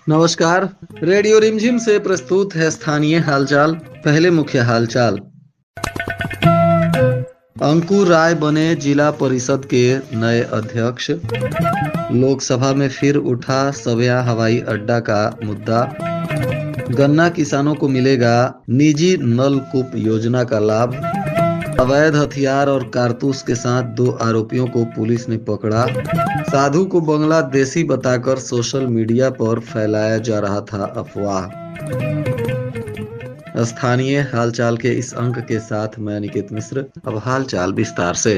नमस्कार। रेडियो रिमझिम से प्रस्तुत है स्थानीय हालचाल। पहले मुख्य हालचाल। अंकुर राय बने जिला परिषद के नए अध्यक्ष। लोकसभा में फिर उठा सवेया हवाई अड्डा का मुद्दा। गन्ना किसानों को मिलेगा निजी नलकूप योजना का लाभ। अवैध हथियार और कारतूस के साथ 2 आरोपियों को पुलिस ने पकड़ा। साधु को बांग्लादेशी बताकर सोशल मीडिया पर फैलाया जा रहा था अफवाह। स्थानीय हालचाल के इस अंक के साथ मैं निकेत मिश्र। अब हालचाल विस्तार से।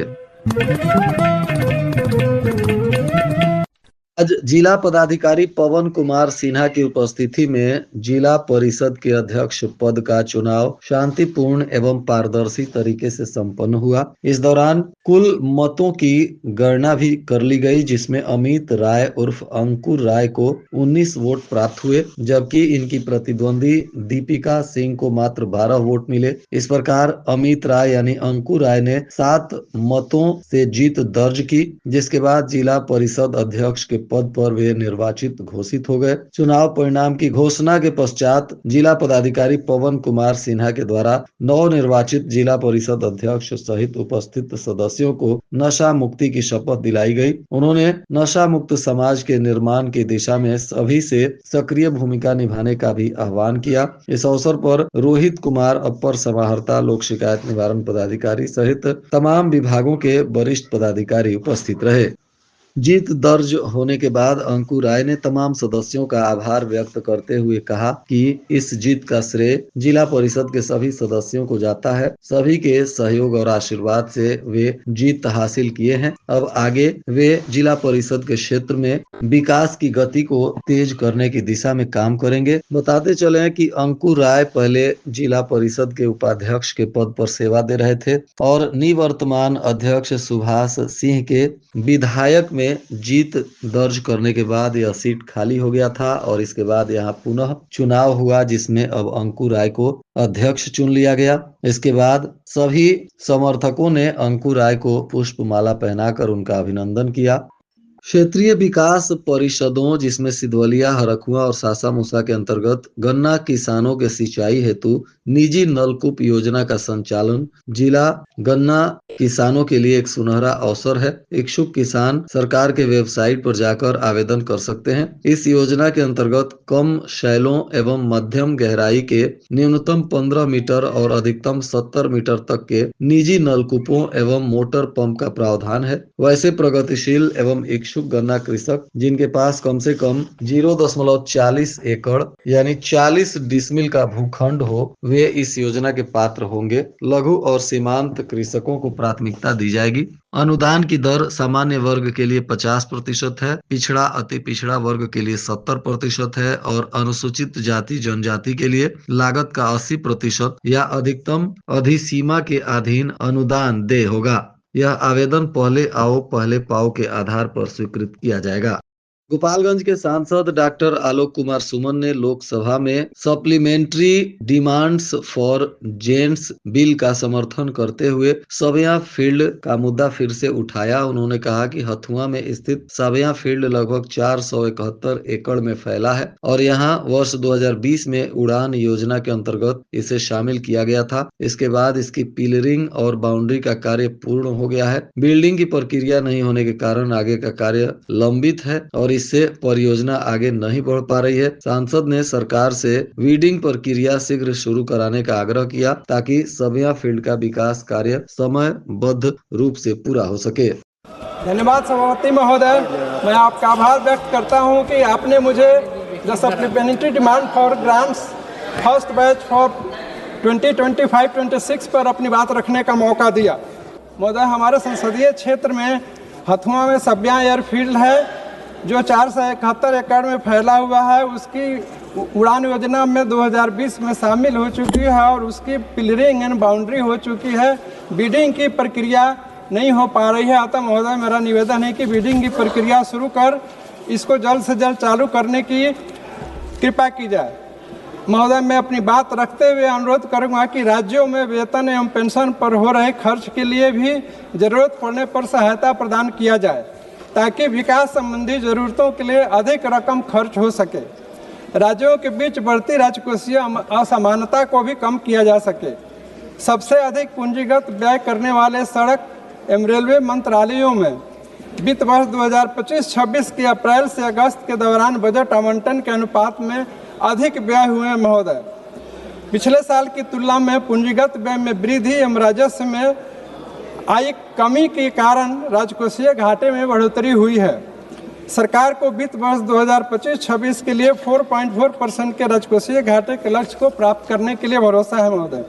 आज जिला पदाधिकारी पवन कुमार सिन्हा की उपस्थिति में जिला परिषद के अध्यक्ष पद का चुनाव शांतिपूर्ण एवं पारदर्शी तरीके से संपन्न हुआ। इस दौरान कुल मतों की गणना भी कर ली गई, जिसमें अमित राय उर्फ अंकुर राय को 19 वोट प्राप्त हुए, जबकि इनकी प्रतिद्वंदी दीपिका सिंह को मात्र 12 वोट मिले। इस प्रकार अमित राय यानी अंकुर राय ने 7 मतों से जीत दर्ज की, जिसके बाद जिला परिषद अध्यक्ष के पद पर वे निर्वाचित घोषित हो गए। चुनाव परिणाम की घोषणा के पश्चात जिला पदाधिकारी पवन कुमार सिन्हा के द्वारा नवनिर्वाचित जिला परिषद अध्यक्ष सहित उपस्थित सदस्यों को नशा मुक्ति की शपथ दिलाई गई। उन्होंने नशा मुक्त समाज के निर्माण की दिशा में सभी से सक्रिय भूमिका निभाने का भी आह्वान किया। इस अवसर पर रोहित कुमार अपर समाहर्ता लोक शिकायत निवारण पदाधिकारी सहित तमाम विभागों के वरिष्ठ पदाधिकारी उपस्थित रहे। जीत दर्ज होने के बाद अंकुर राय ने तमाम सदस्यों का आभार व्यक्त करते हुए कहा कि इस जीत का श्रेय जिला परिषद के सभी सदस्यों को जाता है। सभी के सहयोग और आशीर्वाद से वे जीत हासिल किए हैं। अब आगे वे जिला परिषद के क्षेत्र में विकास की गति को तेज करने की दिशा में काम करेंगे। बताते चले कि अंकुर राय पहले जिला परिषद के उपाध्यक्ष के पद पर सेवा दे रहे थे और निवर्तमान अध्यक्ष सुभाष सिंह के विधायक में जीत दर्ज करने के बाद यह सीट खाली हो गया था और इसके बाद यहाँ पुनः चुनाव हुआ, जिसमें अब अंकुर राय को अध्यक्ष चुन लिया गया। इसके बाद सभी समर्थकों ने अंकुर राय को पुष्पमाला पहनाकर उनका अभिनंदन किया। क्षेत्रीय विकास परिषदों जिसमें सिधवलिया, हरखुआ और सासामुसा के अंतर्गत गन्ना किसानों के सिंचाई हेतु निजी नलकूप योजना का संचालन जिला गन्ना किसानों के लिए एक सुनहरा अवसर है। इच्छुक किसान सरकार के वेबसाइट पर जाकर आवेदन कर सकते हैं। इस योजना के अंतर्गत कम शैलों एवं मध्यम गहराई के न्यूनतम 15 मीटर और अधिकतम 70 मीटर तक के निजी नलकूपों एवं मोटर पंप का प्रावधान है। वैसे प्रगतिशील एवं इच्छुक गन्ना कृषक जिनके पास कम से कम 0.40 एकड़ यानी 40 डिसमिल का भूखंड हो, वे इस योजना के पात्र होंगे। लघु और सीमांत कृषकों को प्राथमिकता दी जाएगी। अनुदान की दर सामान्य वर्ग के लिए 50% है, पिछड़ा अति पिछड़ा वर्ग के लिए 70% है और अनुसूचित जाति जनजाति के लिए लागत का 80% या अधिकतम अधिसीमा के अधीन अनुदान देय होगा। यह आवेदन पहले आओ पहले पाओ के आधार पर स्वीकृत किया जाएगा। गोपालगंज के सांसद डॉक्टर आलोक कुमार सुमन ने लोकसभा में supplementary demands for gents bill का समर्थन करते हुए सवेया फील्ड का मुद्दा फिर से उठाया। उन्होंने कहा कि हथुआ में स्थित सवेया फील्ड लगभग 471 एकड़ में फैला है और यहां वर्ष 2020 में उड़ान योजना के अंतर्गत इसे शामिल किया गया था। इसके बाद इसकी पिलरिंग और बाउंड्री का कार्य पूर्ण हो गया है। बिल्डिंग की प्रक्रिया नहीं होने के कारण आगे का कार्य लंबित है और इससे परियोजना आगे नहीं बढ़ पा रही है। सांसद ने सरकार से वीडिंग प्रक्रिया शीघ्र शुरू कराने का आग्रह किया ताकि सवेया फील्ड का विकास कार्य समयबद्ध रूप से पूरा हो सके। धन्यवाद सभापति महोदय, मैं आपका आभार व्यक्त करता हूं कि आपने मुझे the supplementary demand for grants first batch for 2025-26 पर अपनी बात रखने का मौका दिया। महोदय, हमारे संसदीय क्षेत्र में हथुआ में सवेया एयरफील्ड है जो 471 एकड़ में फैला हुआ है। उसकी उड़ान योजना में 2020 में शामिल हो चुकी है और उसकी पिलरिंग एंड बाउंड्री हो चुकी है। बिडिंग की प्रक्रिया नहीं हो पा रही है। अतः महोदय, मेरा निवेदन है कि बिडिंग की प्रक्रिया शुरू कर इसको जल्द से जल्द चालू करने की कृपा की जाए। महोदय, मैं अपनी बात रखते हुए अनुरोध करूंगा कि राज्यों में वेतन एवं पेंशन पर हो रहे खर्च के लिए भी जरूरत पड़ने पर सहायता प्रदान किया जाए, ताकि विकास संबंधी जरूरतों के लिए अधिक रकम खर्च हो सके। राज्यों के बीच बढ़ती राजकोषीय असमानता को भी कम किया जा सके। सबसे अधिक पूंजीगत व्यय करने वाले सड़क एवं रेलवे मंत्रालयों में वित्त वर्ष 2025-26 के अप्रैल से अगस्त के दौरान बजट आवंटन के अनुपात में अधिक व्यय हुए हैं महोदय। पिछले साल की तुलना में पूंजीगत व्यय में वृद्धि एवं राजस्व में आई कमी के कारण राजकोषीय घाटे में बढ़ोतरी हुई है। सरकार को वित्त वर्ष 2025-26 के लिए 4.4% के राजकोषीय घाटे के लक्ष्य को प्राप्त करने के लिए भरोसा है महोदय।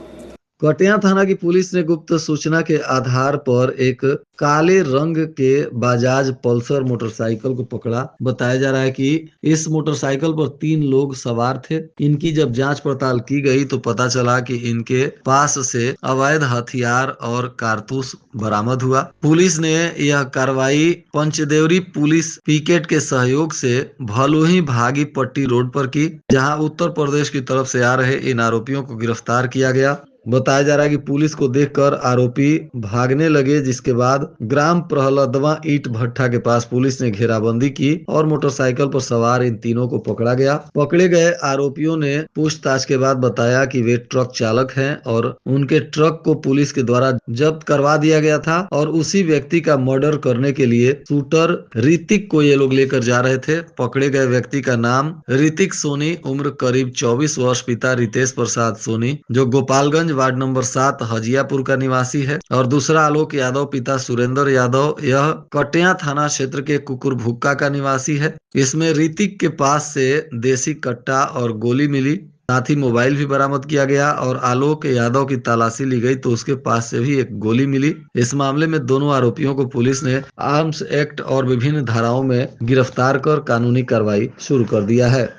कटिया थाना की पुलिस ने गुप्त सूचना के आधार पर एक काले रंग के बजाज पल्सर मोटरसाइकिल को पकड़ा। बताया जा रहा है कि इस मोटरसाइकिल पर 3 लोग सवार थे। इनकी जब जांच पड़ताल की गई तो पता चला कि इनके पास से अवैध हथियार और कारतूस बरामद हुआ। पुलिस ने यह कार्रवाई पंचदेवरी पुलिस पिकेट के सहयोग से भलुही भागी पट्टी रोड पर की, जहां उत्तर प्रदेश की तरफ से आ रहे इन आरोपियों को गिरफ्तार किया गया। बताया जा रहा है कि पुलिस को देखकर आरोपी भागने लगे, जिसके बाद ग्राम प्रहलादवा ईंट भट्टा के पास पुलिस ने घेराबंदी की और मोटरसाइकिल पर सवार इन तीनों को पकड़ा गया। पकड़े गए आरोपियों ने पूछताछ के बाद बताया कि वे ट्रक चालक हैं और उनके ट्रक को पुलिस के द्वारा जब्त करवा दिया गया था और उसी व्यक्ति का मर्डर करने के लिए शूटर ऋतिक को ये लोग लेकर जा रहे थे। पकड़े गए व्यक्ति का नाम ऋतिक सोनी, उम्र करीब 24 वर्ष, पिता रितेश प्रसाद सोनी जो गोपालगंज वार्ड नंबर 7 हजियापुर का निवासी है, और दूसरा आलोक यादव, पिता सुरेंद्र यादव, यह कटिया थाना क्षेत्र के कुकुरभुक्का का निवासी है। इसमें ऋतिक के पास से देसी कट्टा और गोली मिली, साथ ही मोबाइल भी बरामद किया गया और आलोक यादव की तलाशी ली गई तो उसके पास से भी एक गोली मिली। इस मामले में दोनों आरोपियों को पुलिस ने आर्म्स एक्ट और विभिन्न धाराओं में गिरफ्तार कर कानूनी कार्रवाई शुरू कर दिया है।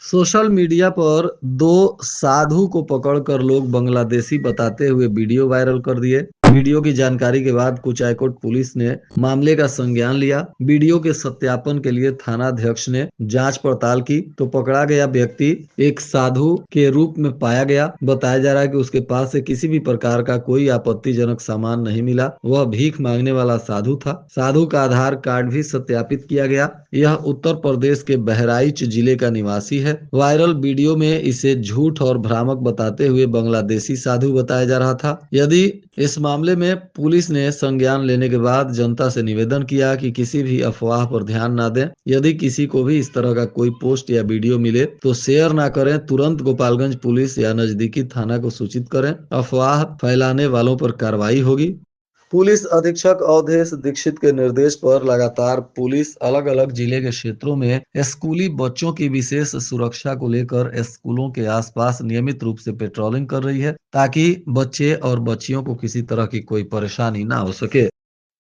सोशल मीडिया पर 2 साधु को पकड़कर लोग बांग्लादेशी बताते हुए वीडियो वायरल कर दिए। वीडियो की जानकारी के बाद कुचायकोट पुलिस ने मामले का संज्ञान लिया। वीडियो के सत्यापन के लिए थाना अध्यक्ष ने जांच पड़ताल की तो पकड़ा गया व्यक्ति एक साधु के रूप में पाया गया। बताया जा रहा है कि उसके पास से किसी भी प्रकार का कोई आपत्तिजनक सामान नहीं मिला। वह भीख मांगने वाला साधु था। साधु का आधार कार्ड भी सत्यापित किया गया। यह उत्तर प्रदेश के बहराइच जिले का निवासी है। वायरल वीडियो में इसे झूठ और भ्रामक बताते हुए बांग्लादेशी साधु बताया जा रहा था। यदि इस मामले में पुलिस ने संज्ञान लेने के बाद जनता से निवेदन किया कि किसी भी अफवाह पर ध्यान न दें। यदि किसी को भी इस तरह का कोई पोस्ट या वीडियो मिले तो शेयर ना करें। तुरंत गोपालगंज पुलिस या नजदीकी थाना को सूचित करें। अफवाह फैलाने वालों पर कार्रवाई होगी। पुलिस अधीक्षक अवधेश दीक्षित के निर्देश पर लगातार पुलिस अलग अलग जिले के क्षेत्रों में स्कूली बच्चों की विशेष सुरक्षा को लेकर स्कूलों के आसपास नियमित रूप से पेट्रोलिंग कर रही है, ताकि बच्चे और बच्चियों को किसी तरह की कोई परेशानी ना हो सके।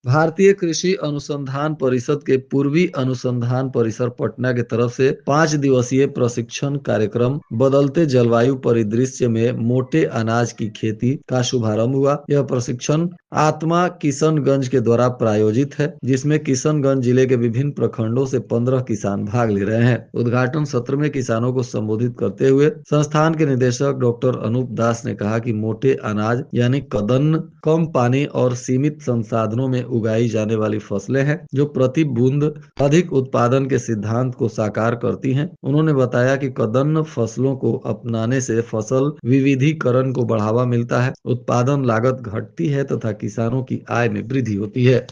भारतीय कृषि अनुसंधान परिषद के पूर्वी अनुसंधान परिसर पटना के तरफ से 5 दिवसीय प्रशिक्षण कार्यक्रम बदलते जलवायु परिदृश्य में मोटे अनाज की खेती का शुभारंभ हुआ। यह प्रशिक्षण आत्मा किशनगंज के द्वारा प्रायोजित है, जिसमें किशनगंज जिले के विभिन्न प्रखंडों से 15 किसान भाग ले रहे हैं। उद्घाटन सत्र में किसानों को संबोधित करते हुए संस्थान के निदेशक डॉक्टर अनूप दास ने कहा कि मोटे अनाज यानी कदन्न कम पानी और सीमित संसाधनों में उगाई जाने वाली फसलें हैं, जो प्रति बूंद अधिक उत्पादन के सिद्धांत को साकार करती हैं। उन्होंने बताया कि कदन्न फसलों को अपनाने से फसल विविधीकरण को बढ़ावा मिलता है, उत्पादन लागत घटती है तथा किसानों की आय में वृद्धि होती है।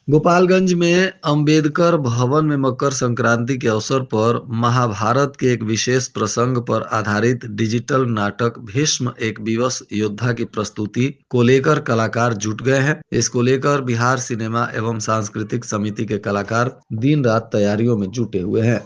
गोपालगंज में अंबेडकर भवन में मकर संक्रांति के अवसर पर महाभारत के एक विशेष प्रसंग पर आधारित डिजिटल नाटक भीष्म एक विवश योद्धा की प्रस्तुति को लेकर कलाकार जुट गए हैं। इसको लेकर बिहार सिनेमा एवं सांस्कृतिक समिति के कलाकार दिन रात तैयारियों में जुटे हुए हैं।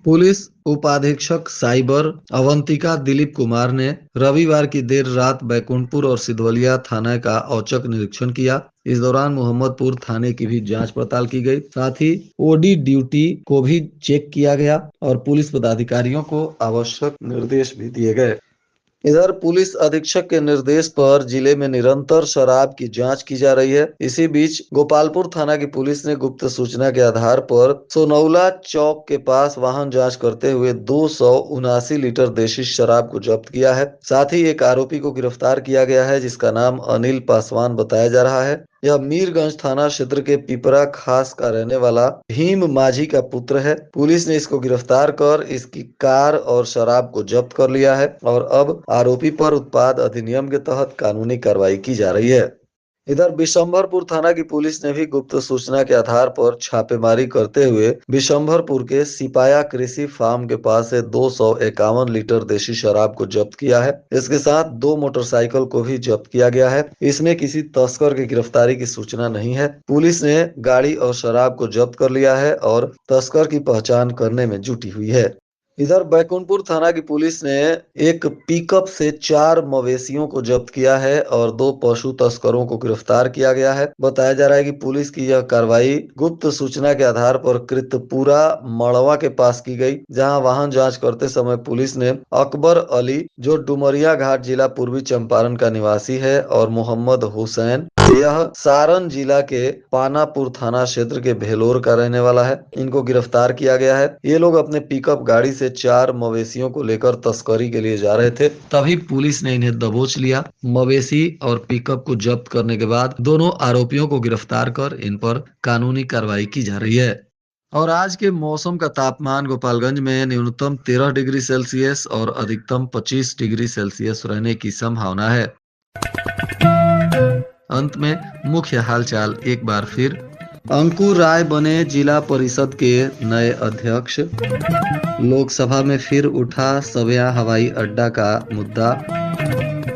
पुलिस उपाधीक्षक साइबर अवंतिका दिलीप कुमार ने रविवार की देर रात बैकुंठपुर और सिधवलिया थाना का औचक निरीक्षण किया। इस दौरान मोहम्मदपुर थाने की भी जांच पड़ताल की गई। साथ ही ओडी ड्यूटी को भी चेक किया गया और पुलिस पदाधिकारियों को आवश्यक निर्देश भी दिए गए। इधर पुलिस अधीक्षक के निर्देश पर जिले में निरंतर शराब की जांच की जा रही है। इसी बीच गोपालपुर थाना की पुलिस ने गुप्त सूचना के आधार पर सोनौला चौक के पास वाहन जांच करते हुए 279 लीटर देशी शराब को जब्त किया है। साथ ही एक आरोपी को गिरफ्तार किया गया है जिसका नाम अनिल पासवान बताया जा रहा है। यह मीरगंज थाना क्षेत्र के पिपरा खास का रहने वाला भीम माझी का पुत्र है। पुलिस ने इसको गिरफ्तार कर इसकी कार और शराब को जब्त कर लिया है और अब आरोपी पर उत्पाद अधिनियम के तहत कानूनी कार्रवाई की जा रही है। इधर बिशंभरपुर थाना की पुलिस ने भी गुप्त सूचना के आधार पर छापेमारी करते हुए बिशंभरपुर के सिपाया कृषि फार्म के पास से 251 लीटर देशी शराब को जब्त किया है। इसके साथ 2 मोटरसाइकिल को भी जब्त किया गया है। इसमें किसी तस्कर की गिरफ्तारी की सूचना नहीं है। पुलिस ने गाड़ी और शराब को जब्त कर लिया है और तस्कर की पहचान करने में जुटी हुई है। इधर बैकुंठपुर थाना की पुलिस ने एक पिकअप से 4 मवेशियों को जब्त किया है और 2 पशु तस्करों को गिरफ्तार किया गया है। बताया जा रहा है कि पुलिस की यह कार्रवाई गुप्त सूचना के आधार पर कृतपुरा मड़वा के पास की गई, जहां वाहन जांच करते समय पुलिस ने अकबर अली, जो डुमरिया घाट जिला पूर्वी चंपारण का निवासी है, और मोहम्मद हुसैन, यह सारण जिला के पानापुर थाना क्षेत्र के भेलोर का रहने वाला है, इनको गिरफ्तार किया गया है। ये लोग अपने पिकअप गाड़ी से 4 मवेशियों को लेकर तस्करी के लिए जा रहे थे, तभी पुलिस ने इन्हें दबोच लिया। मवेशी और पिकअप को जब्त करने के बाद दोनों आरोपियों को गिरफ्तार कर इन पर कानूनी कार्रवाई की जा रही है। और आज के मौसम का तापमान गोपालगंज में न्यूनतम 13 डिग्री सेल्सियस और अधिकतम 25 डिग्री सेल्सियस रहने की संभावना है। अंत में मुख्य हालचाल एक बार फिर। अंकुर राय बने जिला परिषद के नए अध्यक्ष। लोकसभा में फिर उठा सभ्या हवाई अड्डा का मुद्दा।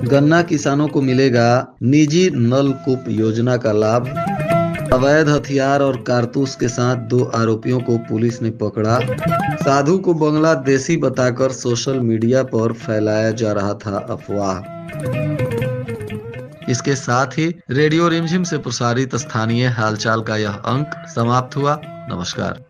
गन्ना किसानों को मिलेगा निजी नलकूप योजना का लाभ। अवैध हथियार और कारतूस के साथ 2 आरोपियों को पुलिस ने पकड़ा। साधु को बांग्लादेशी बताकर सोशल मीडिया पर फैलाया जा रहा था अफवाह। इसके साथ ही रेडियो रिमझिम से प्रसारित स्थानीय हालचाल का यह अंक समाप्त हुआ। नमस्कार।